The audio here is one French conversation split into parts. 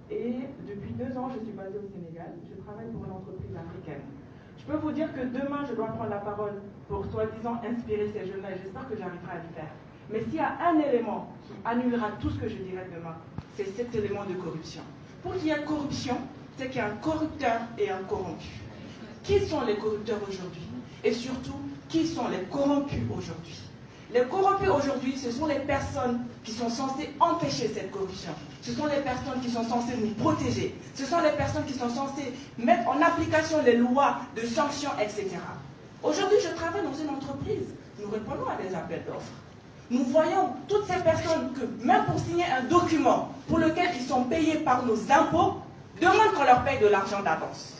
et depuis 2 ans, je suis basée au Sénégal. Je travaille pour une entreprise africaine. Je peux vous dire que demain, je dois prendre la parole pour soi-disant inspirer ces jeunes-là et j'espère que j'arriverai à le faire. Mais s'il y a un élément qui annulera tout ce que je dirai demain, c'est cet élément de corruption. Pour qu'il y ait corruption, c'est qu'il y a un corrupteur et un corrompu. Qui sont les corrupteurs aujourd'hui? Et surtout, qui sont les corrompus aujourd'hui? Les corrompus aujourd'hui, ce sont les personnes qui sont censées empêcher cette corruption. Ce sont les personnes qui sont censées nous protéger. Ce sont les personnes qui sont censées mettre en application les lois de sanctions, etc. Aujourd'hui, je travaille dans une entreprise. Nous répondons à des appels d'offres. Nous voyons toutes ces personnes que, même pour signer un document pour lequel ils sont payés par nos impôts, demandent qu'on leur paye de l'argent d'avance.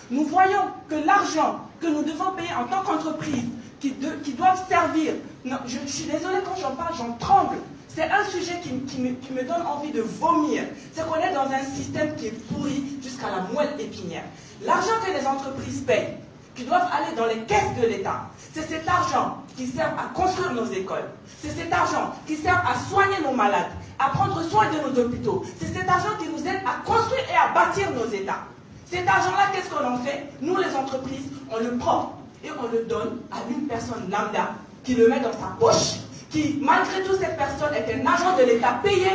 Nous voyons que l'argent que nous devons payer en tant qu'entreprise, qui doivent servir, non, je suis désolée quand j'en parle, j'en tremble. C'est un sujet qui me donne envie de vomir. C'est qu'on est dans un système qui est pourri jusqu'à la moelle épinière. L'argent que les entreprises payent, qui doivent aller dans les caisses de l'État, c'est cet argent qui sert à construire nos écoles. C'est cet argent qui sert à soigner nos malades, à prendre soin de nos hôpitaux. C'est cet argent qui nous aide à construire et à bâtir nos États. Cet argent-là, qu'est-ce qu'on en fait? Nous, les entreprises, on le prend et on le donne à une personne lambda qui le met dans sa poche, qui, malgré tout, cette personne est un agent de l'État payé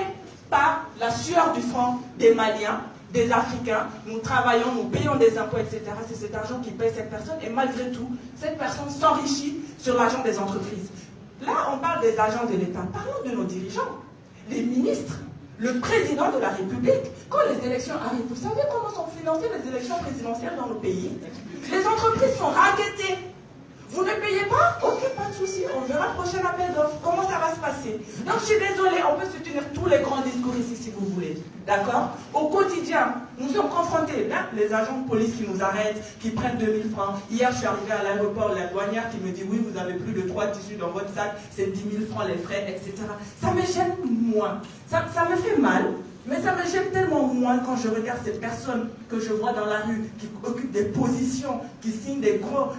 par la sueur du front des Maliens, des Africains. Nous travaillons, nous payons des impôts, etc. C'est cet argent qui paye cette personne et malgré tout, cette personne s'enrichit sur l'argent des entreprises. Là, on parle des agents de l'État. Parlons de nos dirigeants, les ministres, le président de la République. Quand les élections arrivent, vous savez comment sont financées les élections présidentielles dans nos pays? Les entreprises sont racketées. Vous ne payez pas? Ok, pas de souci, on verra le prochain appel d'offres. Comment ça va se passer? Donc je suis désolée, on peut se tenir tous les grands discours ici si vous voulez. D'accord? Au quotidien, nous sommes confrontés. Là, les agents de police qui nous arrêtent, qui prennent 2000 francs. Hier, je suis arrivée à l'aéroport, la douanière qui me dit oui, vous avez plus de 3 tissus dans votre sac, c'est 10 000 francs les frais, etc. Ça me gêne moins. Ça me fait mal. Mais ça me gêne tellement moins quand je regarde ces personnes que je vois dans la rue, qui occupent des positions, qui signent des grands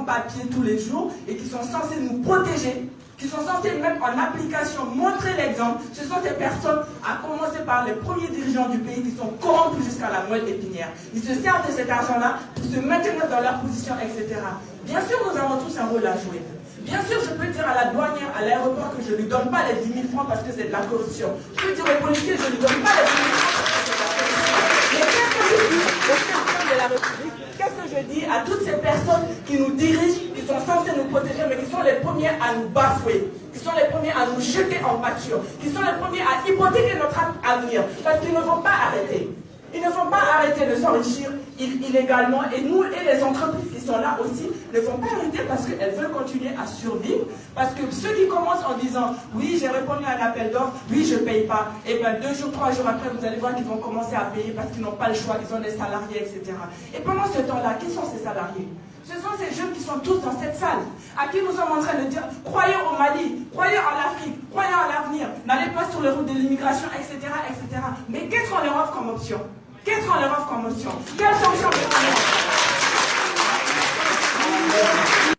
papiers tous les jours et qui sont censés nous protéger, qui sont censés mettre en application, montrer l'exemple. Ce sont des personnes, à commencer par les premiers dirigeants du pays, qui sont corrompus jusqu'à la moelle épinière. Ils se servent de cet argent-là pour se maintenir dans leur position, etc. Bien sûr, nous avons tous un rôle à jouer. Bien sûr, je peux dire à la douanière, à l'aéroport, que je ne lui donne pas les 10 000 francs parce que c'est de la corruption. Je peux dire aux policiers, je ne lui donne pas les 10 000 francs parce que c'est de la corruption. Mais qu'est-ce que je dis au président de la République? Qu'est-ce que je dis à toutes ces personnes qui nous dirigent, qui sont censées nous protéger, mais qui sont les premiers à nous bafouer, qui sont les premiers à nous jeter en pâture, qui sont les premiers à hypothéquer notre avenir, parce qu'ils ne vont pas arrêter. Ils ne vont pas arrêter de s'enrichir illégalement et nous et les entreprises qui sont là aussi ne vont pas arrêter parce qu'elles veulent continuer à survivre. Parce que ceux qui commencent en disant oui, j'ai répondu à un appel d'offres, oui, je ne paye pas, et bien 2 jours, 3 jours après, vous allez voir qu'ils vont commencer à payer parce qu'ils n'ont pas le choix, ils ont des salariés, etc. Et pendant ce temps-là, qui sont ces salariés? Ce sont ces jeunes qui sont tous dans cette salle, à qui nous sommes en train de dire croyez au Mali, croyez en l'Afrique, croyez en l'avenir, n'allez pas sur les routes de l'immigration, etc., etc. Mais qu'est-ce qu'on leur offre comme option? Qu'est-ce qu'on leur offre comme option? Quelle sanction?